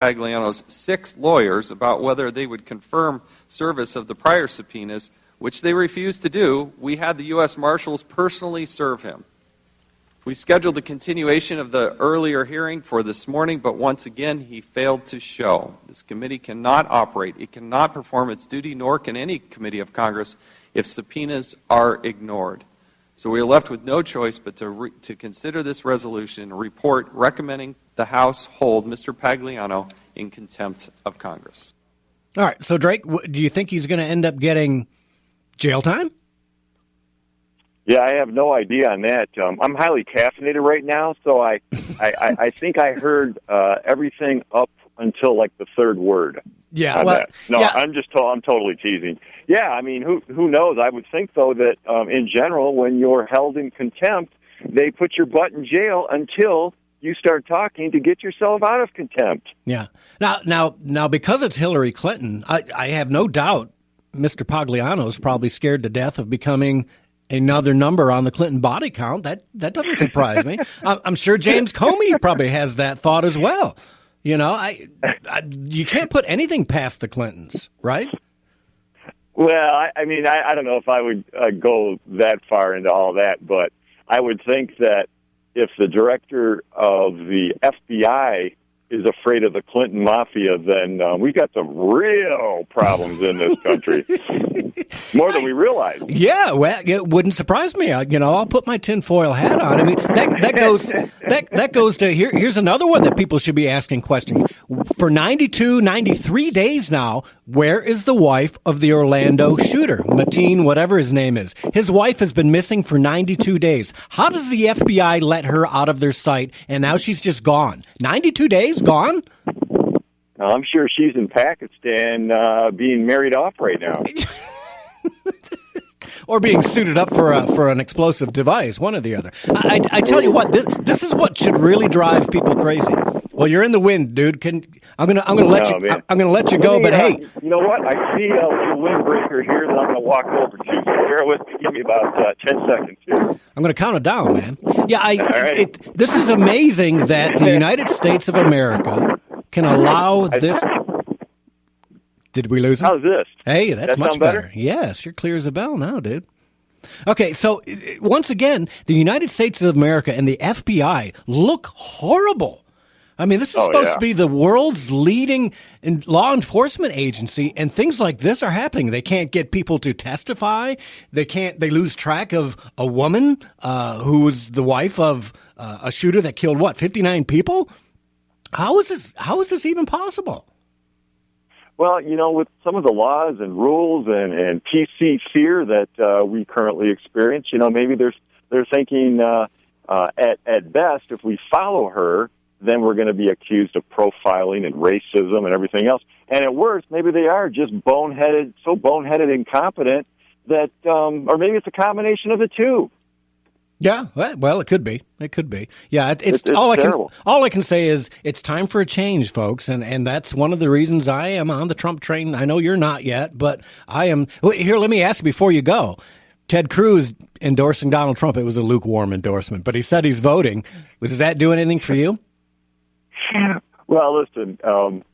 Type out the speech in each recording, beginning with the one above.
Pagliano's 6 lawyers about whether they would confirm service of the prior subpoenas, which they refused to do. We had the U.S. Marshals personally serve him. We scheduled the continuation of the earlier hearing for this morning, but once again, he failed to show. This committee cannot operate. It cannot perform its duty, nor can any committee of Congress, if subpoenas are ignored. So we are left with no choice but to consider this resolution and report recommending the House hold Mr. Pagliano in contempt of Congress. All right. So, Drake, do you think he's going to end up getting jail time? Yeah, I have no idea on that. I'm highly caffeinated right now, so I think I heard everything up until like the third word. Yeah, well, no, yeah. I'm totally teasing. Yeah, I mean, who knows? I would think though that in general, when you're held in contempt, they put your butt in jail until you start talking to get yourself out of contempt. Yeah. Now, because it's Hillary Clinton, I have no doubt Mr. Pagliano is probably scared to death of becoming another number on the Clinton body count. That doesn't surprise me. I'm sure James Comey probably has that thought as well. You know, you can't put anything past the Clintons, right? Well, I mean, I don't know if I would go that far into all that, but I would think that if the director of the FBI is afraid of the Clinton mafia, then we've got some real problems in this country, more than we realize. Yeah, well, it wouldn't surprise me. I'll put my tinfoil hat on. I mean, that goes to here's another one that people should be asking questions. For 92, 93 days now, where is the wife of the Orlando shooter, Mateen, whatever his name is? His wife has been missing for 92 days. How does the FBI let her out of their sight, and now she's just gone? 92 days gone? I'm sure she's in Pakistan being married off right now. Or being suited up for an explosive device, one or the other. I tell you what, this is what should really drive people crazy. Well, you're in the wind, dude. I'm gonna let you go. But hey, you know what? I see a little windbreaker here that I'm gonna walk over to. So bear with me. Give me about 10 seconds here. I'm gonna count it down, man. Yeah, All right. This is amazing that the United States of America can allow this. Did we lose him? How's this? Hey, that's that much better. Yes, you're clear as a bell now, dude. Okay, so once again, the United States of America and the FBI look horrible. I mean, this is supposed to be the world's leading law enforcement agency, and things like this are happening. They can't get people to testify. They lose track of a woman who was the wife of a shooter that killed 59 people? How is this even possible? Well, with some of the laws and rules and PC fear that we currently experience, maybe they're thinking at best, if we follow her, then we're going to be accused of profiling and racism and everything else. And at worst, maybe they are just so boneheaded, incompetent that, or maybe it's a combination of the two. Yeah, well, it could be. It could be. Yeah, it's all terrible. All I can say is it's time for a change, folks, and that's one of the reasons I am on the Trump train. I know you're not yet, but I am. Here, let me ask you before you go. Ted Cruz endorsing Donald Trump. It was a lukewarm endorsement, but he said he's voting. Does that do anything for you? Well, listen, and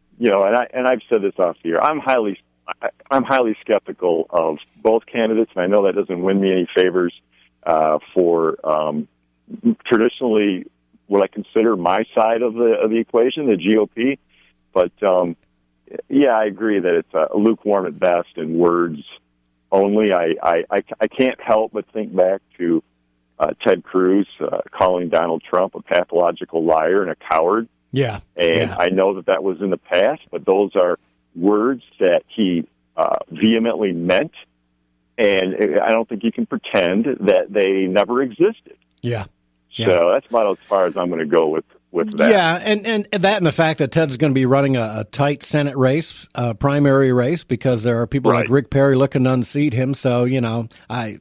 I've said this off the air. I'm highly skeptical of both candidates, and I know that doesn't win me any favors. For traditionally what I consider my side of the equation, the GOP. But, I agree that it's lukewarm at best in words only. I can't help but think back to Ted Cruz calling Donald Trump a pathological liar and a coward. Yeah. And I know that was in the past, but those are words that he vehemently meant. And I don't think you can pretend that they never existed. Yeah. So that's about as far as I'm going to go with that. Yeah, and that and the fact that Ted's going to be running a tight Senate race, primary race, because there are people like Rick Perry looking to unseat him. So, I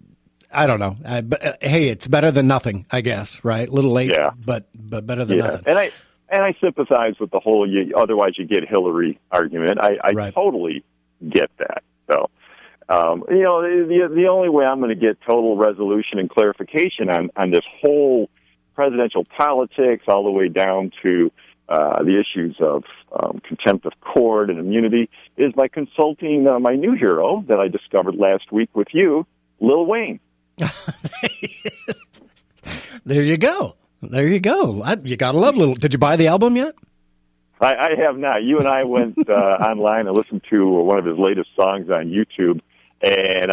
don't know. But hey, it's better than nothing, I guess, right? A little late, but better than nothing. And I sympathize with the whole otherwise you get Hillary argument. I totally get that. So. The only way I'm going to get total resolution and clarification on this whole presidential politics, all the way down to the issues of contempt of court and immunity is by consulting my new hero that I discovered last week with you, Lil Wayne. There you go. There you go. You gotta love Little. Did you buy the album yet? I have not. You and I went online and listened to one of his latest songs on YouTube, and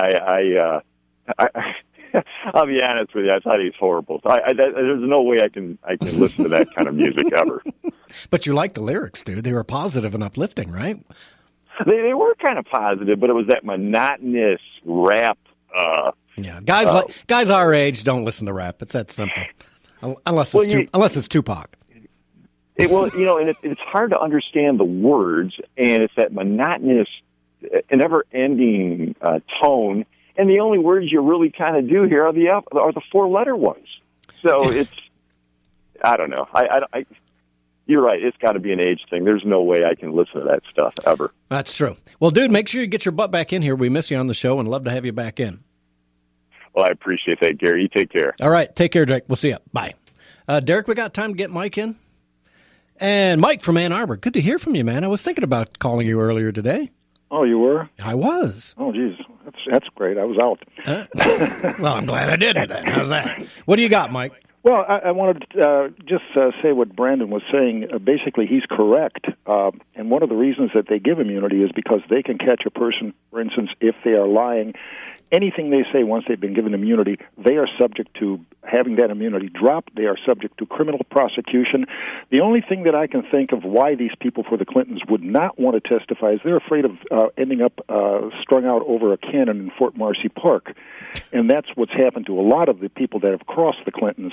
I'll be honest with you, I thought he's horrible. There's no way I can listen to that kind of music ever. But you like the lyrics, dude. They were positive and uplifting, right? They were kind of positive, but it was that monotonous rap. Yeah, guys our age don't listen to rap. It's that simple, unless it's Tupac. And it's hard to understand the words, and it's that monotonous, never-ending tone. And the only words you really kind of do here are the four-letter ones. So it's, I don't know. You're right. It's got to be an age thing. There's no way I can listen to that stuff ever. That's true. Well, dude, make sure you get your butt back in here. We miss you on the show and love to have you back in. Well, I appreciate that, Gary. You take care. All right. Take care, Derek. We'll see you. Bye. Derek, we got time to get Mike in? And Mike from Ann Arbor. Good to hear from you, man. I was thinking about calling you earlier today. Oh, you were? I was. Oh, geez. That's great. I was out. Well, I'm glad I didn't then. How's that? What do you got, Mike? Well, I wanted to just say what Brandon was saying. Basically, he's correct. And one of the reasons that they give immunity is because they can catch a person, for instance, if they are lying. Anything they say once they've been given immunity, they are subject to having that immunity drop. They are subject to criminal prosecution. The only thing that I can think of why these people for the Clintons would not want to testify is they're afraid of ending up strung out over a cannon in Fort Marcy Park. And that's what's happened to a lot of the people that have crossed the Clintons.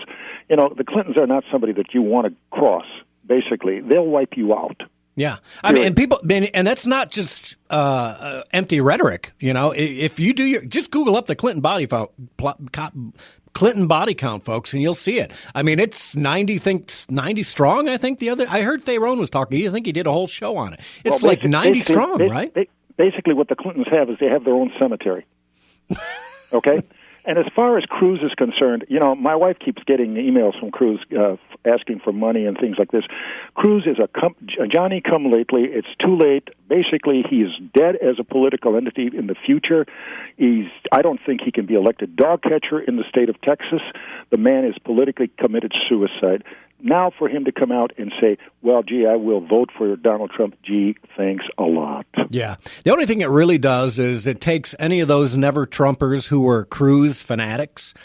You know, the Clintons are not somebody that you want to cross, basically. They'll wipe you out. Yeah, I mean, and people, and that's not just empty rhetoric. You know, if you do just Google up the Clinton body count, folks, and you'll see it. I mean, it's 90 strong. I think I heard Theron was talking. I think he did a whole show on it. It's like 90 strong, right? Basically, what the Clintons have is they have their own cemetery. Okay. And as far as Cruz is concerned, you know, my wife keeps getting emails from Cruz asking for money and things like this. Cruz is a Johnny-come-lately. It's too late. Basically, he is dead as a political entity in the future. I don't think he can be elected dog catcher in the state of Texas. The man is politically committed suicide. Now for him to come out and say, well, gee, I will vote for Donald Trump, gee, thanks a lot. Yeah. The only thing it really does is it takes any of those never-Trumpers who were Cruz fanatics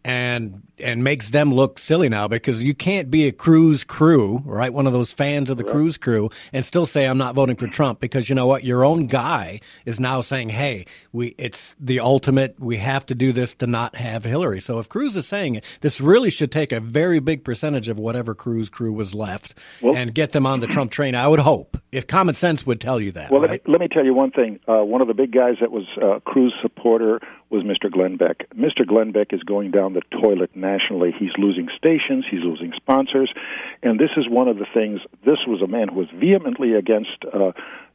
and makes them look silly now, because you can't be a Cruz crew, right, one of those fans of the Cruz crew, and still say I'm not voting for Trump, because you know what? Your own guy is now saying, hey, it's the ultimate, we have to do this to not have Hillary. So if Cruz is saying it, this really should take a very big percentage of whatever Cruz crew was left and get them on the Trump train, I would hope, if common sense would tell you that. Well, right? let me tell you one thing. One of the big guys that was a Cruz supporter was Mr. Glenn Beck. Mr. Glenn Beck is going down the toilet nationally. He's losing stations. He's losing sponsors. And this is one of the things. This was a man who was vehemently against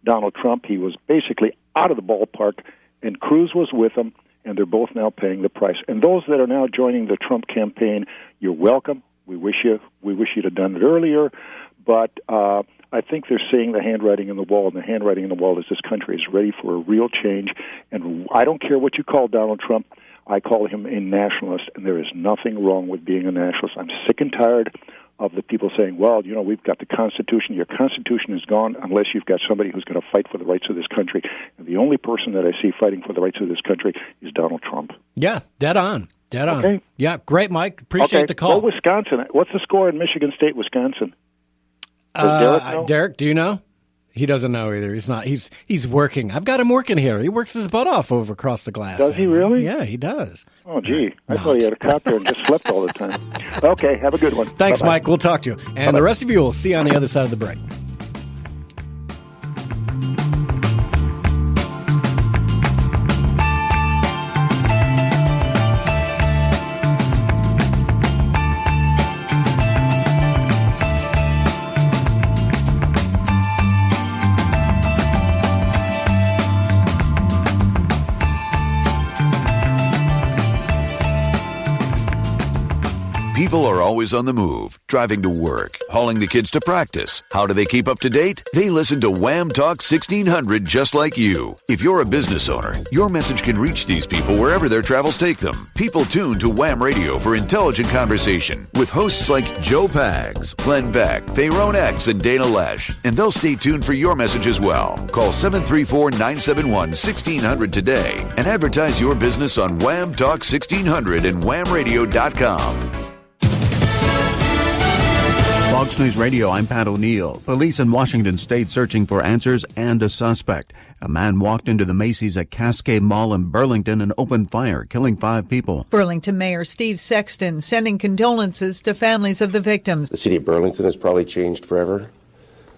Donald Trump. He was basically out of the ballpark, and Cruz was with him, and they're both now paying the price. And those that are now joining the Trump campaign, you're welcome. We wish you'd have done it earlier. But I think they're seeing the handwriting on the wall, and the handwriting on the wall is this country is ready for a real change. And I don't care what you call Donald Trump. I call him a nationalist, and there is nothing wrong with being a nationalist. I'm sick and tired of the people saying, well, you know, we've got the Constitution. Your Constitution is gone unless you've got somebody who's going to fight for the rights of this country. And the only person that I see fighting for the rights of this country is Donald Trump. Yeah, dead on. Dead on. Okay. Yeah, great, Mike. Appreciate the call. Well, Wisconsin. What's the score in Michigan State, Wisconsin? Does Derek know? Derek, do you know? He doesn't know either. He's not. He's working. I've got him working here. He works his butt off over across the glass. Does he really? Yeah, he does. Oh, gee. I thought he had a cop there and just slept all the time. Okay, have a good one. Thanks, Bye-bye. Mike. We'll talk to you. And Bye-bye. The rest of you will see on the other side of the break. People are always on the move, driving to work, hauling the kids to practice. How do they keep up to date? They listen to Wham Talk 1600 just like you. If you're a business owner, your message can reach these people wherever their travels take them. People tune to Wham Radio for intelligent conversation with hosts like Joe Pags, Glenn Beck, Tyrone X, and Dana Lesh. And they'll stay tuned for your message as well. Call 734-971-1600 today and advertise your business on Wham Talk 1600 and whamradio.com. Fox News Radio, I'm Pat O'Neill. Police in Washington State searching for answers and a suspect. A man walked into the Macy's at Cascade Mall in Burlington and opened fire, killing 5 people. Burlington Mayor Steve Sexton sending condolences to families of the victims. The city of Burlington has probably changed forever,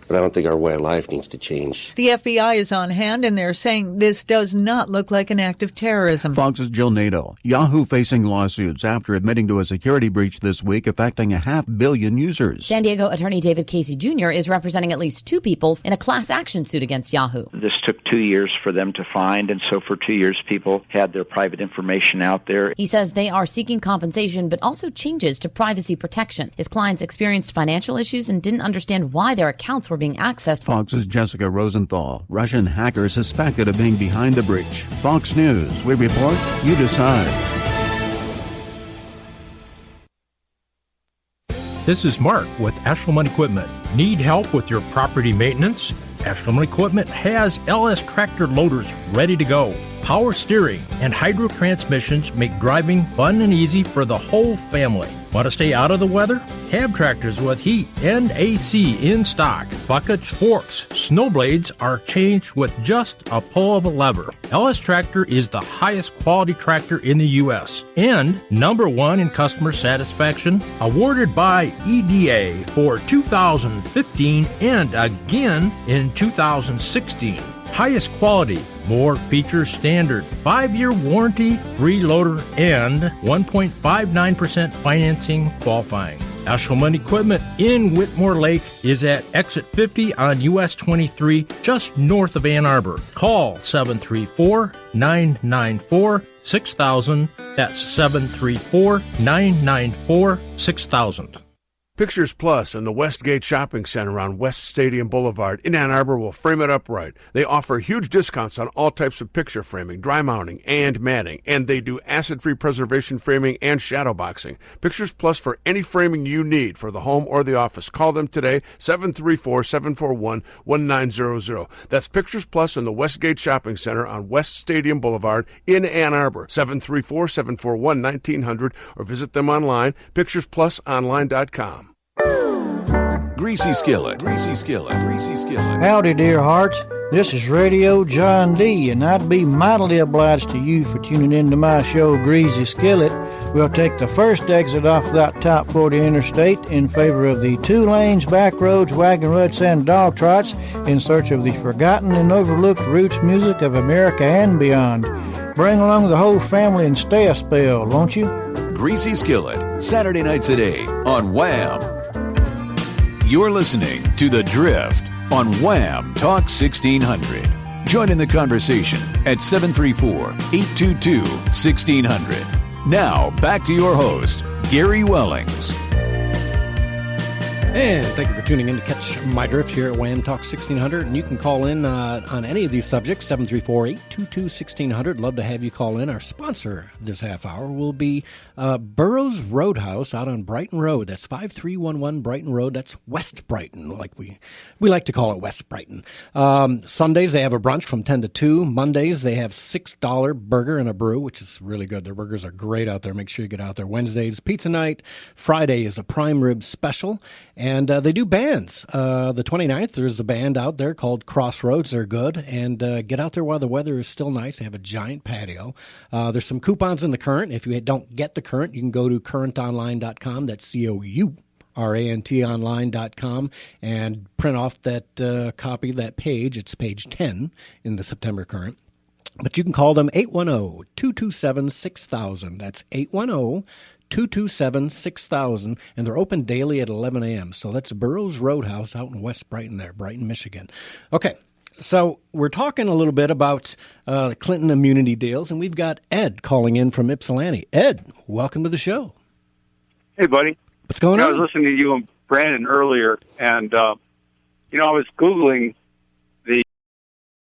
but I don't think our way of life needs to change. The FBI is on hand, and they're saying this does not look like an act of terrorism. Fox's Jill Nato. Yahoo facing lawsuits after admitting to a security breach this week affecting 500 million users. San Diego attorney David Casey Jr. is representing at least 2 people in a class action suit against Yahoo. This took 2 years for them to find, and so for 2 years people had their private information out there. He says they are seeking compensation, but also changes to privacy protection. His clients experienced financial issues and didn't understand why their accounts were being accessed. Fox's Jessica Rosenthal. Russian hackers suspected of being behind the breach. Fox News. We report, you decide. This is Mark with Ashelman Equipment. Need help with your property maintenance? Ashelman Equipment has LS tractor loaders ready to go. Power steering and hydro transmissions make driving fun and easy for the whole family. Want to stay out of the weather? Cab tractors with heat and AC in stock. Buckets, forks, snow blades are changed with just a pull of a lever. LS Tractor is the highest quality tractor in the U.S. and #1 in customer satisfaction, awarded by EDA for 2015 and again in 2016. Highest quality, more features standard, 5-year warranty, free loader, and 1.59% financing qualifying. Ashelman Equipment in Whitmore Lake is at exit 50 on US 23, just north of Ann Arbor. Call 734-994-6000. That's 734-994-6000. Pictures Plus and the Westgate Shopping Center on West Stadium Boulevard in Ann Arbor will frame it up right. They offer huge discounts on all types of picture framing, dry mounting, and matting, and they do acid-free preservation framing and shadow boxing. Pictures Plus for any framing you need for the home or the office. Call them today, 734-741-1900. That's Pictures Plus and the Westgate Shopping Center on West Stadium Boulevard in Ann Arbor, 734-741-1900, or visit them online, picturesplusonline.com. Greasy Skillet, Greasy Skillet, Greasy Skillet. Howdy, dear hearts. This is Radio John D., and I'd be mightily obliged to you for tuning into my show, Greasy Skillet. We'll take the first exit off that top 40 interstate in favor of the 2 lanes, back roads, wagon ruts, and dog trots in search of the forgotten and overlooked roots music of America and beyond. Bring along the whole family and stay a spell, won't you? Greasy Skillet, Saturday nights at 8 on Wham! You're listening to The Drift on Wham Talk 1600. Join in the conversation at 734-822-1600. Now, back to your host, Gary Wellings. And thank you for tuning in to catch my drift here at Wham Talk 1600. And you can call in on any of these subjects, 734-822-1600. Love to have you call in. Our sponsor this half hour will be Burroughs Roadhouse out on Brighton Road. That's 5311 Brighton Road. That's West Brighton, like we like to call it West Brighton. Sundays, they have a brunch from 10 to 2. Mondays, they have $6 burger and a brew, which is really good. Their burgers are great out there. Make sure you get out there. Wednesdays, pizza night. Friday is a prime rib special. And they do bands. The 29th, there's a band out there called Crossroads. They're good. And get out there while the weather is still nice. They have a giant patio. There's some coupons in the Current. If you don't get the Current, you can go to currentonline.com. That's COURANTonline.com and print off that copy, that page. It's page 10 in the September Current. But you can call them 810-227-6000. That's 810-227-6000, and they're open daily at 11 a.m. So that's Burroughs Roadhouse out in West Brighton there, Brighton, Michigan. Okay, so we're talking a little bit about the Clinton immunity deals, and we've got Ed calling in from Ypsilanti. Ed, welcome to the show. Hey, buddy. What's going on? I was listening to you and Brandon earlier, and I was Googling